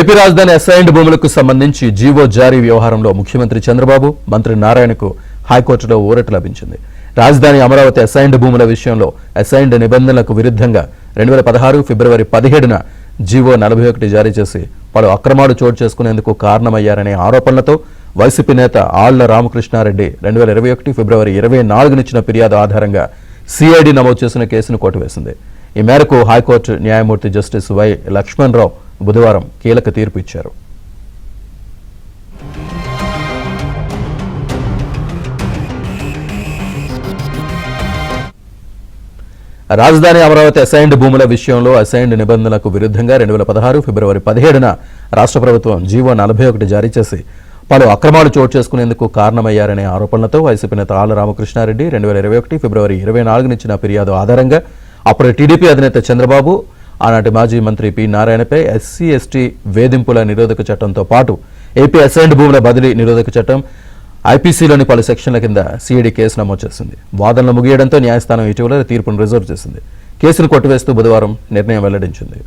AP రాజధాని assigned భూములకు సంబంధించి జీవో జారీ వ్యవహారంలో ముఖ్యమంత్రి చంద్రబాబు, మంత్రి నారాయణకు హైకోర్టులో ఊరట లభించింది. రాజధాని అమరావతి అసైన్డ్ భూముల విషయంలో అసైన్డ్ నిబంధనలకు విరుద్ధంగా 2016 ఫిబ్రవరి 17న జీవో 41 జారీ చేసి పలు అక్రమాలు చోటు చేసుకునేందుకు కారణమయ్యారనే ఆరోపణలతో వైసీపీ నేత ఆళ్ల రామకృష్ణారెడ్డి 2021 ఫిబ్రవరి 24న ఇచ్చిన ఫిర్యాదు ఆధారంగా సిఐడి నమోదు చేసిన కేసును కొట్టివేసింది. ఈ మేరకు హైకోర్టు న్యాయమూర్తి జస్టిస్ వై లక్ష్మణరావు బుధవారం కీలక తీర్పు ఇచ్చారు. రాజధాని అమరావతి అసైన్డ్ భూముల విషయంలో అసైన్డ్ నిబంధనలకు విరుద్ధంగా 2016 ఫిబ్రవరి 17న రాష్ట్ర ప్రభుత్వం జీవో 41 జారీ చేసి పలు అక్రమాలు చోటు చేసుకునేందుకు కారణమయ్యారనే ఆరోపణలతో వైసీపీ నేత ఆళ్ల రామకృష్ణారెడ్డి 2021 ఫిబ్రవరి 24న ఇచ్చిన ఫిర్యాదు ఆధారంగా అప్పుడు టీడీపీ అధినేత చంద్రబాబు, ఆనాటి మాజీ మంత్రి పి నారాయణపై ఎస్సీ ఎస్టీ వేధింపుల నిరోధక చట్టంతో పాటు ఏపీ అసైన్డ్ భూముల బదిలీ నిరోధక చట్టం ఐపీసీలోని పలు సెక్షన్ల కింద సిఐడి కేసు నమోదు చేసింది. వాదనలు ముగియడంతో న్యాయస్థానం ఇటీవల తీర్పును రిజర్వ్ చేసింది. కేసును కొట్టివేస్తూ బుధవారం నిర్ణయం వెల్లడించింది.